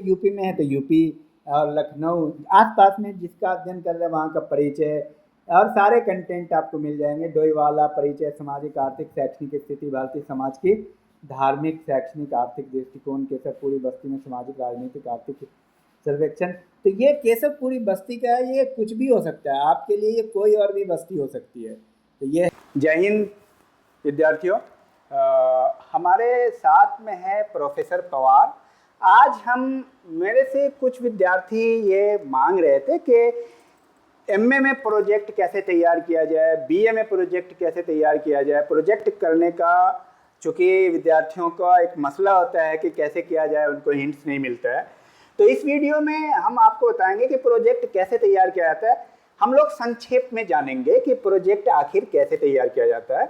UP में है तो यूपी और लखनऊ आसपास में जिसका अध्ययन कर रहे हैं वहाँ का परिचय और सारे कंटेंट आपको मिल जाएंगे। डोईवाला परिचय, सामाजिक आर्थिक शैक्षणिक स्थिति, भारतीय समाज की धार्मिक शैक्षणिक आर्थिक दृष्टिकोण, केशवपुरी बस्ती में सामाजिक राजनीतिक आर्थिक सर्वेक्षण। तो ये केशवपुरी बस्ती का है, ये कुछ भी हो सकता है आपके लिए, ये कोई और भी बस्ती हो सकती है। तो ये जय हिंद विद्यार्थियों, हमारे साथ में है प्रोफेसर पवार। आज हम मेरे से कुछ विद्यार्थी ये मांग रहे थे कि एमए में प्रोजेक्ट कैसे तैयार किया जाए, बीए में प्रोजेक्ट कैसे तैयार किया जाए। प्रोजेक्ट करने का चूँकि विद्यार्थियों का एक मसला होता है कि कैसे किया जाए, उनको हिंट्स नहीं मिलता है। तो इस वीडियो में हम आपको बताएंगे कि प्रोजेक्ट कैसे तैयार किया जाता है। हम लोग संक्षेप में जानेंगे कि प्रोजेक्ट आखिर कैसे तैयार किया जाता है।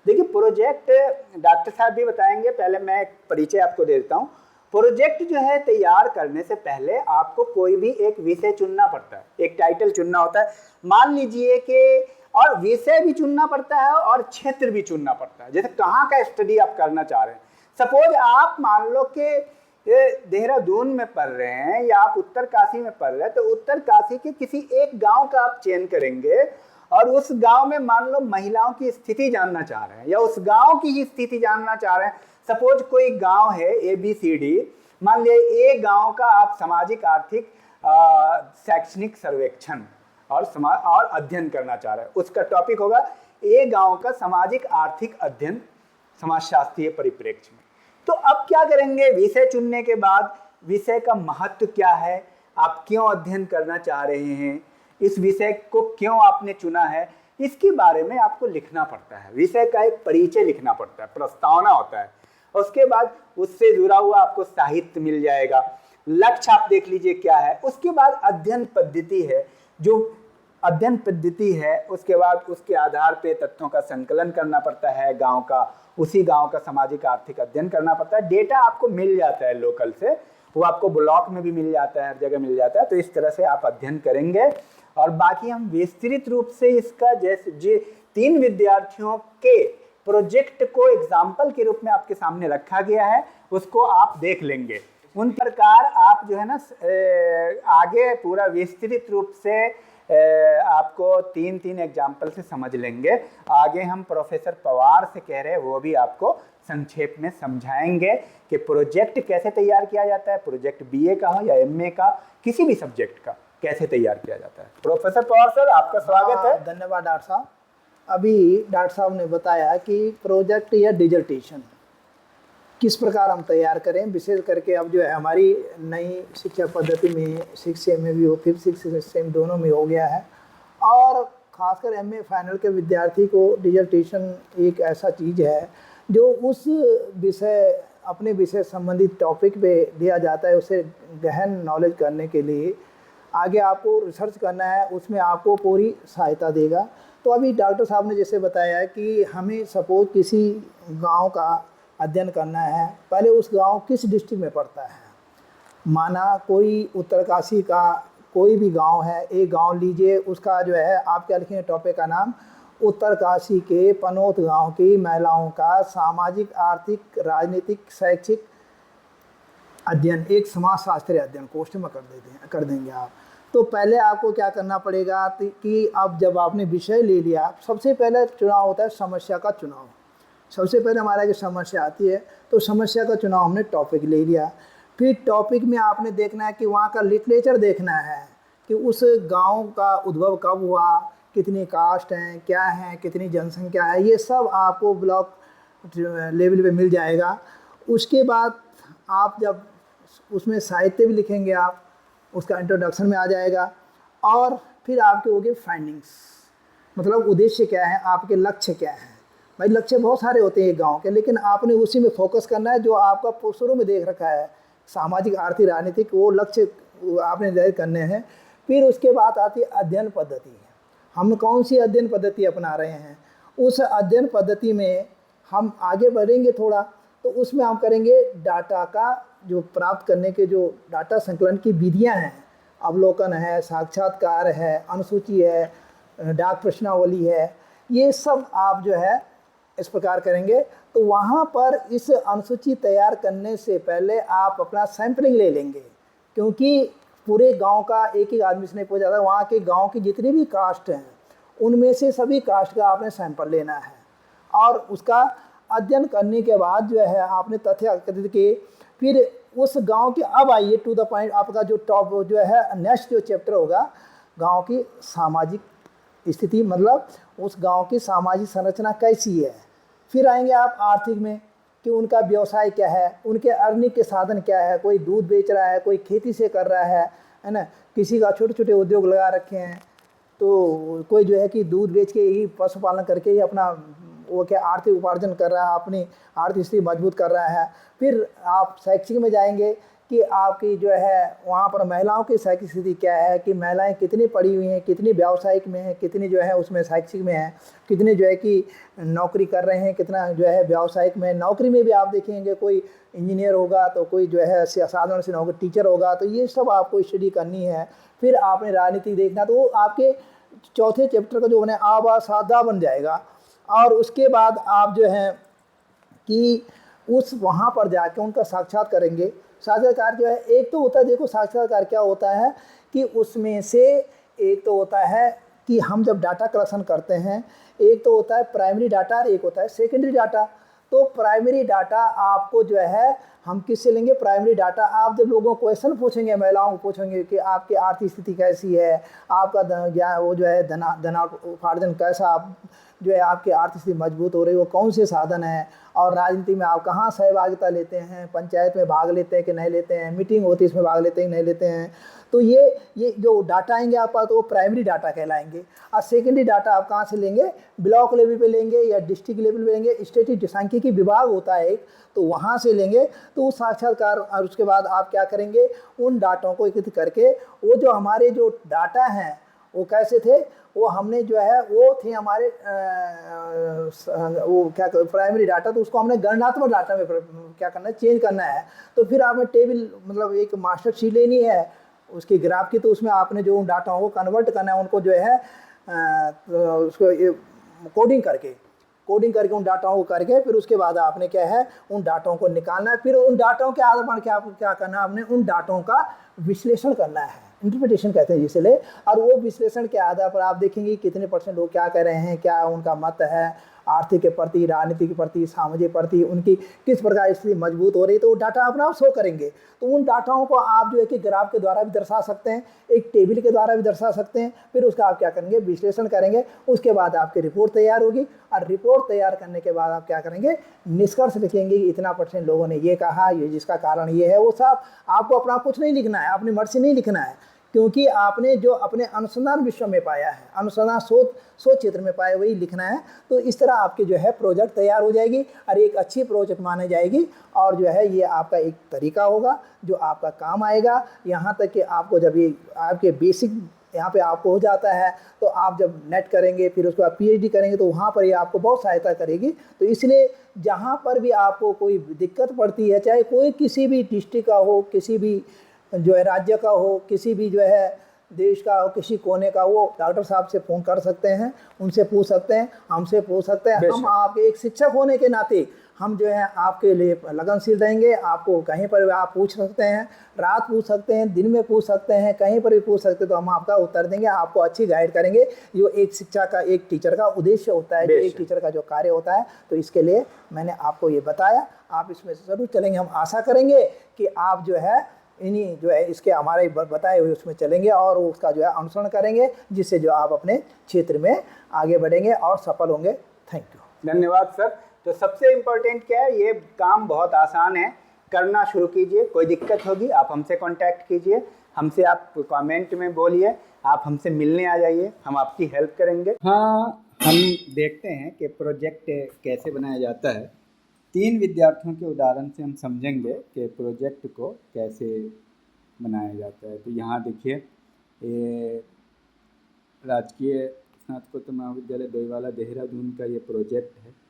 देखिए, प्रोजेक्ट डॉक्टर साहब भी बताएंगे, पहले मैं एक परिचय आपको दे देता हूँ। प्रोजेक्ट जो है तैयार करने से पहले आपको कोई भी एक विषय चुनना पड़ता है, एक टाइटल चुनना होता है। मान लीजिए कि और विषय भी चुनना पड़ता है और क्षेत्र भी चुनना पड़ता है, जैसे कहाँ का स्टडी आप करना चाह रहे हैं। सपोज आप मान लो कि देहरादून में पढ़ रहे हैं या आप उत्तरकाशी में पढ़ रहे हैं, तो उत्तरकाशी के किसी एक गांव का आप चयन करेंगे और उस गांव में मान लो महिलाओं की स्थिति जानना चाह रहे हैं या उस गांव की ही स्थिति जानना चाह रहे हैं। सपोज कोई गांव है ABCD, मान लिया ए गांव का आप सामाजिक आर्थिक शैक्षणिक सर्वेक्षण और अध्ययन करना चाह रहे हैं। उसका टॉपिक होगा ए गांव का सामाजिक आर्थिक अध्ययन समाजशास्त्रीय परिप्रेक्ष्य में। तो अब क्या करेंगे, विषय चुनने के बाद विषय का महत्व क्या है, आप क्यों अध्ययन करना चाह रहे हैं, इस विषय को क्यों आपने चुना है, इसके बारे में आपको लिखना पड़ता है। विषय का एक परिचय लिखना पड़ता है, प्रस्तावना होता है। उसके बाद उससे जुड़ा हुआ आपको साहित्य मिल जाएगा। लक्ष्य आप देख लीजिए क्या है। उसके बाद अध्ययन पद्धति है, जो अध्ययन पद्धति है उसके बाद उसके आधार पे तथ्यों का संकलन करना पड़ता है, गांव का, उसी गांव का सामाजिक आर्थिक अध्ययन करना पड़ता है। डेटा आपको मिल जाता है लोकल से, वो आपको ब्लॉक में भी मिल जाता है, हर जगह मिल जाता है। तो इस तरह से आप अध्ययन करेंगे और बाकी हम विस्तृत रूप से इसका जैसे 3 विद्यार्थियों के प्रोजेक्ट को एग्जाम्पल के रूप में आपके सामने रखा गया है, उसको आप देख लेंगे। उन प्रकार आप जो है ना आगे पूरा विस्तृत रूप से आपको 3 एग्जाम्पल से समझ लेंगे। आगे हम प्रोफेसर पवार से कह रहे हैं, वो भी आपको संक्षेप में समझाएंगे कि प्रोजेक्ट कैसे तैयार किया जाता है, प्रोजेक्ट BA का हो या MA का, किसी भी सब्जेक्ट का कैसे तैयार किया जाता है। प्रोफेसर पवार सर, आपका स्वागत है। धन्यवाद डॉक्टर साहब। अभी डॉक्टर साहब ने बताया कि प्रोजेक्ट या डिजर्टेशन किस प्रकार हम तैयार करें, विशेष करके अब जो है हमारी नई शिक्षा पद्धति में 6 में भी हो, 5th 6th सेम दोनों में हो गया है। और ख़ासकर MA फाइनल के विद्यार्थी को डिजर्टेशन एक ऐसा चीज़ है जो उस विषय, अपने विषय संबंधित टॉपिक पे दिया जाता है। उसे गहन नॉलेज करने के लिए आगे आपको रिसर्च करना है, उसमें आपको पूरी सहायता देगा। तो अभी डॉक्टर साहब ने जैसे बताया कि हमें सपोज किसी गांव का अध्ययन करना है, पहले उस गांव किस डिस्ट्रिक्ट में पड़ता है। माना कोई उत्तरकाशी का कोई भी गांव है, एक गांव लीजिए, उसका जो है आप क्या लिखेंगे टॉपिक का नाम, उत्तरकाशी के पनोत गांव की महिलाओं का सामाजिक आर्थिक राजनीतिक शैक्षिक अध्ययन, एक समाजशास्त्रीय अध्ययन कोष्ठ में कर देंगे आप। तो पहले आपको क्या करना पड़ेगा कि अब जब आपने विषय ले लिया, सबसे पहले चुनाव होता है समस्या का चुनाव। सबसे पहले हमारा जो समस्या आती है, तो समस्या का चुनाव हमने टॉपिक ले लिया। फिर टॉपिक में आपने देखना है कि वहाँ का लिटरेचर देखना है कि उस गांव का उद्भव कब हुआ, कितनी कास्ट हैं, क्या हैं, कितनी जनसंख्या है, ये सब आपको ब्लॉक लेवल पे मिल जाएगा। उसके बाद आप जब उसमें साहित्य भी लिखेंगे, आप उसका इंट्रोडक्शन में आ जाएगा। और फिर आपके हो गए फाइंडिंग्स, मतलब उद्देश्य क्या है, आपके लक्ष्य क्या है। भाई लक्ष्य बहुत सारे होते हैं गांव के, लेकिन आपने उसी में फोकस करना है जो आपका शुरू में देख रखा है, सामाजिक आर्थिक राजनीतिक, वो लक्ष्य आपने निर्धारित करने हैं। फिर उसके बाद आती है अध्ययन पद्धति। हम कौन सी अध्ययन पद्धति अपना रहे हैं, उस अध्ययन पद्धति में हम आगे बढ़ेंगे थोड़ा, तो उसमें हम करेंगे डाटा का जो प्राप्त करने के जो डाटा संकलन की विधियां हैं, अवलोकन है, साक्षात्कार है, अनुसूची है, डाक प्रश्नावली है, ये सब आप जो है इस प्रकार करेंगे। तो वहाँ पर इस अनुसूची तैयार करने से पहले आप अपना सैंपलिंग ले लेंगे क्योंकि पूरे गांव का एक ही आदमी से नहीं पूछा जाता, वहाँ के गांव की जितनी भी कास्ट हैं उनमें से सभी कास्ट का आपने सैंपल लेना है और उसका अध्ययन करने के बाद जो है आपने तथ्य एकत्रित किए। फिर उस गांव के, अब आइए टू द पॉइंट, आपका जो टॉप जो है नेक्स्ट जो चैप्टर होगा गांव की सामाजिक स्थिति, मतलब उस गांव की सामाजिक संरचना कैसी है। फिर आएंगे आप आर्थिक में कि उनका व्यवसाय क्या है, उनके अर्निंग के साधन क्या है, कोई दूध बेच रहा है, कोई खेती से कर रहा है ना, किसी का छोटे छोटे उद्योग लगा रखे हैं, तो कोई जो है कि दूध बेच के ही पशुपालन करके ही अपना वो क्या आर्थिक उपार्जन कर रहा है, अपनी आर्थिक स्थिति मजबूत कर रहा है। फिर आप शैक्षिक में जाएंगे कि आपकी जो है वहाँ पर महिलाओं की शैक्षिक स्थिति क्या है, कि महिलाएं कितनी पढ़ी हुई हैं, कितनी व्यावसायिक में हैं, कितनी जो है उसमें शैक्षिक में हैं, कितने जो है कि नौकरी कर रहे हैं, कितना जो है व्यावसायिक में। नौकरी में भी आप देखेंगे कोई इंजीनियर होगा तो कोई जो है साधारण सी नौकरी, टीचर होगा, तो ये सब आपको स्टडी करनी है। फिर आपने राजनीति देखना, तो वो आपके चौथे चैप्टर का जो बने आबासादा बन जाएगा। और उसके बाद आप जो है कि उस वहाँ पर जाके उनका साक्षात्कार करेंगे। साक्षात्कार जो है एक तो होता है, देखो साक्षात्कार क्या होता है कि उसमें से एक तो होता है कि हम जब डाटा कलेक्शन करते हैं, एक तो होता है प्राइमरी डाटा और एक होता है सेकेंडरी डाटा। तो प्राइमरी डाटा आपको जो है हम किससे लेंगे, प्राइमरी डाटा आप जब लोगों को क्वेश्चन पूछेंगे, महिलाओं को पूछेंगे कि आपकी आर्थिक स्थिति कैसी है, आपका वो जो है धनार्जन कैसा, आप जो है आपकी आर्थिक स्थिति मजबूत हो रही है, वो कौन से साधन है, और राजनीति में आप कहाँ सहभागिता लेते हैं, पंचायत में भाग लेते हैं कि नहीं लेते हैं, मीटिंग होती है इसमें भाग लेते हैं कि नहीं लेते हैं। तो ये जो डाटा आएंगे आप पास, तो वो प्राइमरी डाटा कहलाएंगे। और सेकेंडरी डाटा आप कहाँ से लेंगे, ब्लॉक लेवल पे लेंगे या डिस्ट्रिक्ट लेवल पे लेंगे, स्टेटिक सांख्यिकी विभाग होता है एक, तो वहाँ से लेंगे। तो उस साक्षात्कार और उसके बाद आप क्या करेंगे, उन डाटों को एकत्रित करके, वो जो हमारे जो डाटा हैं वो कैसे थे, वो हमने जो है वो थे हमारे वो क्या प्राइमरी डाटा, तो उसको हमने गणनात्मक डाटा में क्या करना है, चेंज करना है। तो फिर आपने टेबल मतलब एक मास्टर शीट लेनी है उसकी ग्राफ की, तो उसमें आपने जो उन डाटाओं को कन्वर्ट करना है, उनको जो है तो उसको कोडिंग करके उन डाटाओं को करके, फिर उसके बाद आपने क्या है उन डाटाओं को निकालना है। फिर उन डाटाओं के आधार पर क्या करना है, आपने उन डाटाओं का विश्लेषण करना है, इंटरप्रिटेशन कहते हैं जिससे। और वो विश्लेषण के आधार पर आप देखेंगे कितने % लोग क्या कह रहे हैं, क्या उनका मत है आर्थिक के प्रति, राजनीति के प्रति, सामाजिक प्रति, उनकी किस प्रकार स्थिति मजबूत हो रही है, तो वो डाटा अपना आप शो करेंगे। तो उन डाटाओं को आप जो है कि ग्राफ के द्वारा भी दर्शा सकते हैं, एक टेबल के द्वारा भी दर्शा सकते हैं। फिर उसका आप क्या करेंगे, विश्लेषण करेंगे। उसके बाद आपकी रिपोर्ट तैयार होगी, और रिपोर्ट तैयार करने के बाद आप क्या करेंगे, निष्कर्ष लिखेंगे कि इतना % लोगों ने ये कहा, ये जिसका कारण ये है। वो सब आपको अपना कुछ नहीं लिखना है, अपनी मर्जी नहीं लिखना है, क्योंकि आपने जो अपने अनुसंधान विश्व में पाया है, अनुसंधान शोध क्षेत्र में पाया, वही लिखना है। तो इस तरह आपकी जो है प्रोजेक्ट तैयार हो जाएगी और एक अच्छी प्रोजेक्ट मानी जाएगी। और जो है ये आपका एक तरीका होगा जो आपका काम आएगा। यहाँ तक कि आपको जब ये आपके बेसिक यहाँ पे आपको हो जाता है, तो आप जब नेट करेंगे, फिर उसके बाद PhD करेंगे, तो वहाँ पर ये आपको बहुत सहायता करेगी। तो इसलिए जहाँ पर भी आपको कोई दिक्कत पड़ती है, चाहे कोई किसी भी डिस्ट्रिक्ट का हो, किसी भी जो है राज्य का हो, किसी भी जो है देश का हो, किसी कोने का, वो डॉक्टर साहब से फ़ोन कर सकते हैं, उनसे पूछ सकते हैं, हमसे पूछ सकते हैं। हम आपके एक शिक्षक होने के नाते हम जो है आपके लिए लगनशील रहेंगे। आपको कहीं पर भी आप पूछ सकते हैं, रात पूछ सकते हैं, दिन में पूछ सकते हैं, कहीं पर भी पूछ सकते हैं, तो हम आपका उत्तर देंगे, आपको अच्छी गाइड करेंगे। जो एक शिक्षा का, एक टीचर का उद्देश्य होता है, जो एक टीचर का जो कार्य होता है। तो इसके लिए मैंने आपको ये बताया, आप इसमें से ज़रूर चलेंगे। हम आशा करेंगे कि आप जो है इन्हीं जो है इसके हमारे बताए हुए उसमें चलेंगे और उसका जो है अनुसरण करेंगे, जिससे जो आप अपने क्षेत्र में आगे बढ़ेंगे और सफल होंगे। Thank you. धन्यवाद सर। तो सबसे इम्पोर्टेंट क्या है, ये काम बहुत आसान है, करना शुरू कीजिए। कोई दिक्कत होगी आप हमसे कांटेक्ट कीजिए, हमसे आप कमेंट में बोलिए, आप हमसे मिलने आ जाइए, हम आपकी हेल्प करेंगे। हाँ, हम देखते हैं कि प्रोजेक्ट कैसे बनाया जाता है। 3 विद्यार्थियों के उदाहरण से हम समझेंगे कि प्रोजेक्ट को कैसे बनाया जाता है। तो यहाँ देखिए, ये राजकीय स्नातकोत्तर महाविद्यालय डोईवाला देहरादून का ये प्रोजेक्ट है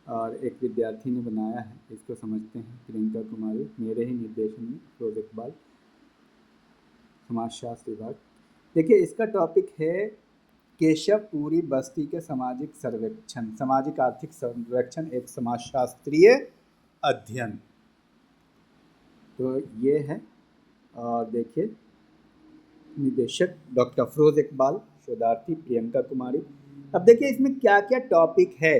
और एक विद्यार्थी ने बनाया है। इसको समझते हैं। प्रियंका कुमारी, मेरे ही निर्देशन में प्रोजेक्ट बाल, समाजशास्त्र विभाग। देखिए, इसका टॉपिक है केशवपुरी बस्ती के सामाजिक सर्वेक्षण, सामाजिक आर्थिक सर्वेक्षण, एक समाजशास्त्रीय अध्ययन। तो ये है और देखिए निदेशक डॉक्टर अफरोज इकबाल, शोधार्थी प्रियंका कुमारी। अब देखिए इसमें क्या क्या टॉपिक है।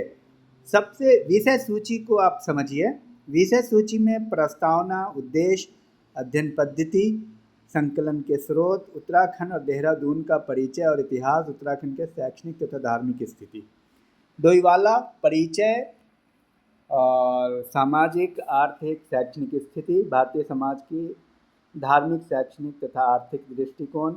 सबसे विषय सूची को आप समझिए। विषय सूची में प्रस्तावना, उद्देश्य, अध्ययन पद्धति, संकलन के स्रोत, उत्तराखंड और देहरादून का परिचय और इतिहास, उत्तराखंड के शैक्षणिक तथा धार्मिक स्थिति, डोईवाला परिचय और सामाजिक आर्थिक शैक्षणिक स्थिति, भारतीय समाज की धार्मिक शैक्षणिक तथा आर्थिक दृष्टिकोण,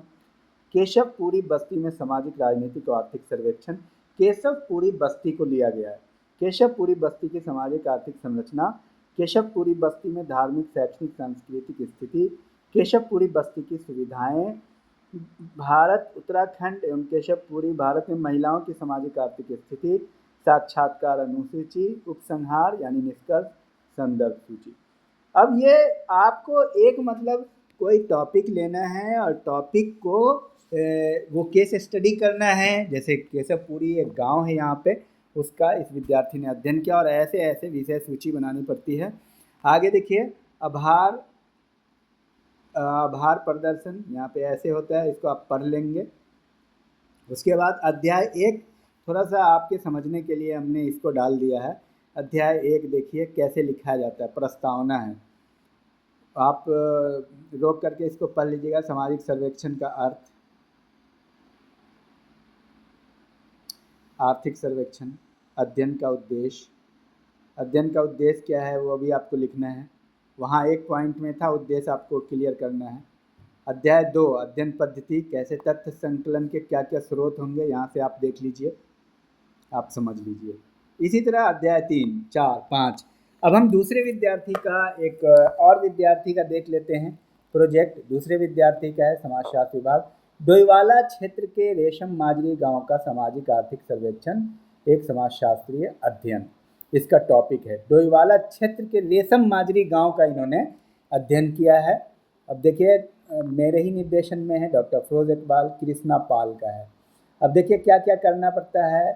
केशवपुरी बस्ती में सामाजिक राजनीतिक और आर्थिक सर्वेक्षण। केशवपुरी बस्ती को लिया गया है। केशवपुरी बस्ती की सामाजिक आर्थिक संरचना, केशवपुरी बस्ती में धार्मिक शैक्षणिक सांस्कृतिक स्थिति, केशवपुरी बस्ती की सुविधाएं, भारत, उत्तराखंड एवं केशवपुरी भारत में महिलाओं की सामाजिक आर्थिक स्थिति, साक्षात्कार अनुसूची, उपसंहार यानी निष्कर्ष, संदर्भ सूची। अब ये आपको एक मतलब कोई टॉपिक लेना है और टॉपिक को वो केस स्टडी करना है। जैसे केशवपुरी एक गांव है यहाँ पे, उसका इस विद्यार्थी ने अध्ययन किया और ऐसे ऐसे विषय सूची बनानी पड़ती है। आगे देखिए आभार प्रदर्शन यहाँ पे ऐसे होता है, इसको आप पढ़ लेंगे। उसके बाद अध्याय 1 थोड़ा सा आपके समझने के लिए हमने इसको डाल दिया है। अध्याय 1 देखिए कैसे लिखा जाता है, प्रस्तावना है। आप रोक करके इसको पढ़ लीजिएगा। सामाजिक सर्वेक्षण का अर्थ, आर्थिक सर्वेक्षण, अध्ययन का उद्देश्य, अध्ययन का उद्देश्य क्या है वो भी आपको लिखना है। वहाँ एक पॉइंट में था, उद्देश्य आपको क्लियर करना है। अध्याय 2 अध्ययन पद्धति, कैसे तथ्य संकलन के क्या क्या स्रोत होंगे, यहाँ से आप देख लीजिए, आप समझ लीजिए। इसी तरह अध्याय 3, 4, 5। अब हम दूसरे विद्यार्थी का एक और विद्यार्थी का देख लेते हैं प्रोजेक्ट। दूसरे विद्यार्थी का है समाजशास्त्र विभाग, डोईवाला क्षेत्र के रेशम माजरी गांव का सामाजिक आर्थिक सर्वेक्षण, एक समाजशास्त्रीय अध्ययन। इसका टॉपिक है डोईवाला क्षेत्र के रेशम माजरी गांव का इन्होंने अध्ययन किया है। अब देखिए मेरे ही निर्देशन में है, डॉक्टर अफरोज इकबाल, कृष्णा पाल का है। अब देखिए क्या क्या करना पड़ता है,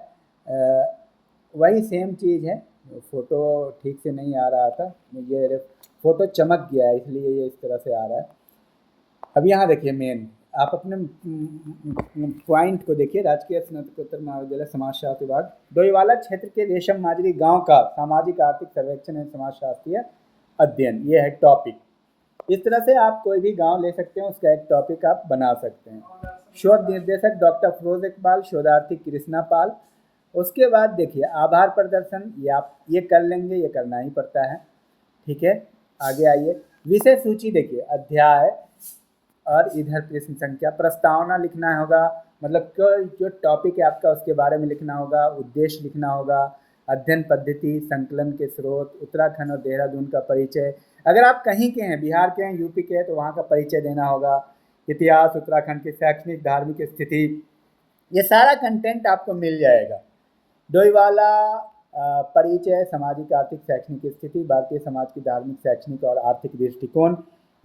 वही सेम चीज़ है। फ़ोटो ठीक से नहीं आ रहा था, ये फ़ोटो चमक गया है इसलिए ये इस तरह से आ रहा है। अब यहाँ देखिए मेन, आप अपने पॉइंट को देखिए। राजकीय स्नातकोत्तर महाविद्यालय समाजशास्त्र विभाग, डोईवाला क्षेत्र के रेशम माजरी गांव का सामाजिक आर्थिक सर्वेक्षण एवं समाजशास्त्रीय अध्ययन, ये है टॉपिक। इस तरह से आप कोई भी गांव ले सकते हैं, उसका एक टॉपिक आप बना सकते हैं। शोध निर्देशक डॉक्टर अफरोज इकबाल, शोधार्थी कृष्णा पाल। उसके बाद देखिए आभार प्रदर्शन, ये आप ये कर लेंगे, ये करना ही पड़ता है, ठीक है। आगे आइए, विषय सूची देखिए, अध्याय और इधर प्रश्न संख्या, प्रस्तावना लिखना होगा, मतलब जो टॉपिक है आपका उसके बारे में लिखना होगा, उद्देश्य लिखना होगा, अध्ययन पद्धति, संकलन के स्रोत, उत्तराखंड और देहरादून का परिचय। अगर आप कहीं के हैं, बिहार के हैं, यूपी के हैं, तो वहाँ का परिचय देना होगा। इतिहास, उत्तराखंड की शैक्षणिक धार्मिक स्थिति, ये सारा कंटेंट आपको मिल जाएगा। डोईवाला परिचय, सामाजिक आर्थिक शैक्षणिक स्थिति, भारतीय समाज की धार्मिक शैक्षणिक और आर्थिक दृष्टिकोण,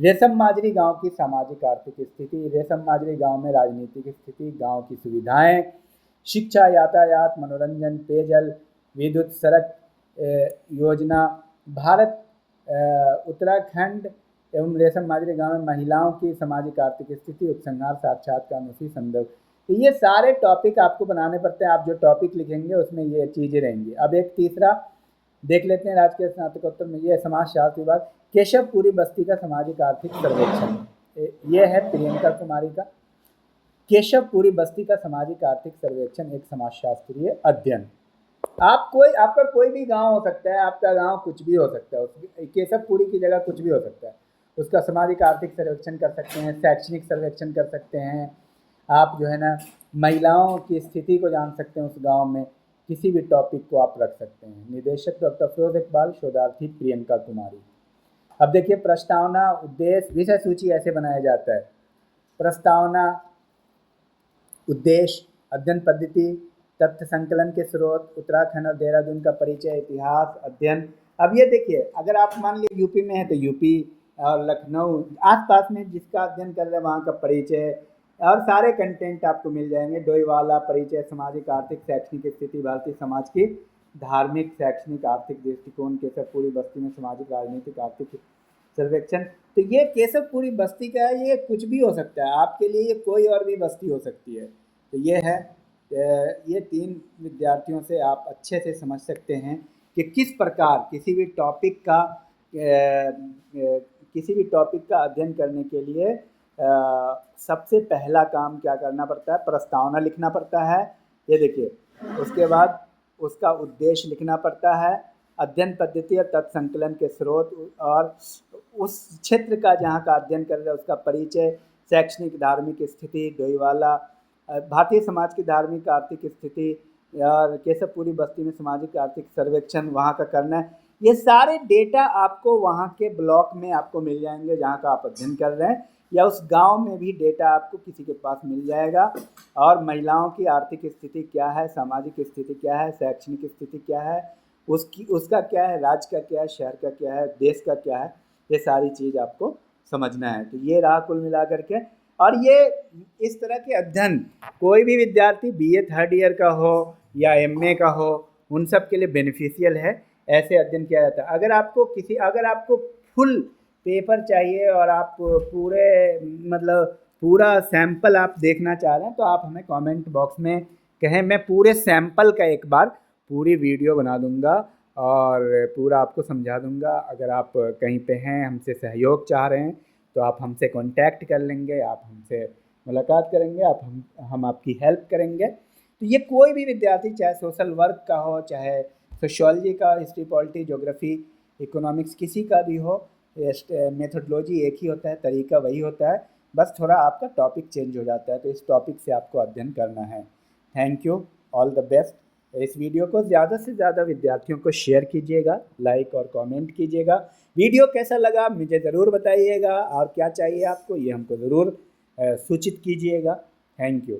रेशम माजरी गांव की सामाजिक आर्थिक स्थिति, रेशम माजरी गांव में राजनीतिक स्थिति, गांव की सुविधाएं, शिक्षा, यातायात, मनोरंजन, पेयजल, विद्युत, सड़क योजना, भारत, उत्तराखंड एवं रेशम माजरी गांव में महिलाओं की सामाजिक आर्थिक स्थिति, उपसंहार, साक्षात्कार अनुसूची, संदर्भ। तो ये सारे टॉपिक आपको बनाने पड़ते हैं। आप जो टॉपिक लिखेंगे उसमें ये चीज़ें रहेंगी। अब एक तीसरा देख लेते हैं राजकीय स्नातकोत्तर में, ये समाजशास्त्र विभाग, केशवपुरी बस्ती का सामाजिक आर्थिक सर्वेक्षण, ये है प्रियंका कुमारी का। केशवपुरी बस्ती का सामाजिक आर्थिक सर्वेक्षण, एक समाजशास्त्रीय अध्ययन। आपका कोई भी गांव हो सकता है, आपका गांव कुछ भी हो सकता है, केशवपुरी की जगह कुछ भी हो सकता है, उसका सामाजिक आर्थिक सर्वेक्षण कर सकते हैं, शैक्षणिक सर्वेक्षण कर सकते हैं। आप जो है ना महिलाओं की स्थिति को जान सकते हैं उस गांव में, किसी भी टॉपिक को आप रख सकते हैं। निदेशक डॉक्टर अफरोज इकबाल, शोधार्थी प्रियंका कुमारी। अब देखिए प्रस्तावना, उद्देश्य, विषय सूची ऐसे बनाया जाता है। प्रस्तावना, उद्देश्य, अध्ययन पद्धति, तथ्य संकलन के स्रोत, उत्तराखंड और देहरादून का परिचय, इतिहास, अध्ययन। अब ये देखिए अगर आप मान लीजिए यूपी में है तो यूपी और लखनऊ आसपास में जिसका अध्ययन कर रहे हैं वहाँ का परिचय और सारे कंटेंट आपको मिल जाएंगे। डोईवाला परिचय, सामाजिक आर्थिक शैक्षणिक स्थिति, भारतीय समाज की धार्मिक शैक्षणिक आर्थिक दृष्टिकोण, केशवपुरी बस्ती में सामाजिक राजनीतिक आर्थिक सर्वेक्षण। तो ये केशवपुरी बस्ती का है, ये कुछ भी हो सकता है आपके लिए, ये कोई और भी बस्ती हो सकती है। तो ये है ये 3 विद्यार्थियों से आप अच्छे से समझ सकते हैं कि किस प्रकार किसी भी टॉपिक का अध्ययन करने के लिए सबसे पहला काम क्या करना पड़ता है, प्रस्तावना लिखना पड़ता है, ये देखिए। उसके बाद उसका उद्देश्य लिखना पड़ता है, अध्ययन पद्धति और तत्व संकलन के स्रोत, और उस क्षेत्र का जहाँ का अध्ययन कर रहे हैं उसका परिचय, शैक्षणिक धार्मिक स्थिति, डोईवाला भारतीय समाज की धार्मिक आर्थिक स्थिति, और केशवपुरी बस्ती में सामाजिक आर्थिक सर्वेक्षण वहाँ का करना है। ये सारे डेटा आपको वहाँ के ब्लॉक में आपको मिल जाएंगे जहाँ का आप अध्ययन कर रहे हैं, या उस गांव में भी डेटा आपको किसी के पास मिल जाएगा। और महिलाओं की आर्थिक स्थिति क्या है, सामाजिक स्थिति क्या है, शैक्षणिक स्थिति क्या है, उसका क्या है, राज्य का क्या है, शहर का क्या है, देश का क्या है, ये सारी चीज़ आपको समझना है। तो ये रहा कुल मिला करके। और ये इस तरह के अध्ययन कोई भी विद्यार्थी बीए थर्ड ईयर का हो या एमए का हो, उन सब के लिए बेनिफिशियल है, ऐसे अध्ययन किया जाता है। अगर आपको फुल पेपर चाहिए और आप पूरे मतलब पूरा सैंपल आप देखना चाह रहे हैं, तो आप हमें कमेंट बॉक्स में कहें, मैं पूरे सैंपल का एक बार पूरी वीडियो बना दूंगा और पूरा आपको समझा दूंगा। अगर आप कहीं पे हैं, हमसे सहयोग चाह रहे हैं, तो आप हमसे कांटेक्ट कर लेंगे, आप हमसे मुलाकात करेंगे, हम आपकी हेल्प करेंगे। तो ये कोई भी विद्यार्थी, चाहे सोशल वर्क का हो, चाहे सोशियोलॉजी का, हिस्ट्री, पॉलिटी, ज्योग्राफी, इकोनॉमिक्स, किसी का भी हो, मेथोडोलॉजी एक ही होता है, तरीका वही होता है, बस थोड़ा आपका टॉपिक चेंज हो जाता है। तो इस टॉपिक से आपको अध्ययन करना है। Thank you, all the best. इस वीडियो को ज़्यादा से ज़्यादा विद्यार्थियों को शेयर कीजिएगा, लाइक और कमेंट कीजिएगा। वीडियो कैसा लगा मुझे ज़रूर बताइएगा, और क्या चाहिए आपको ये हमको ज़रूर सूचित कीजिएगा। Thank you.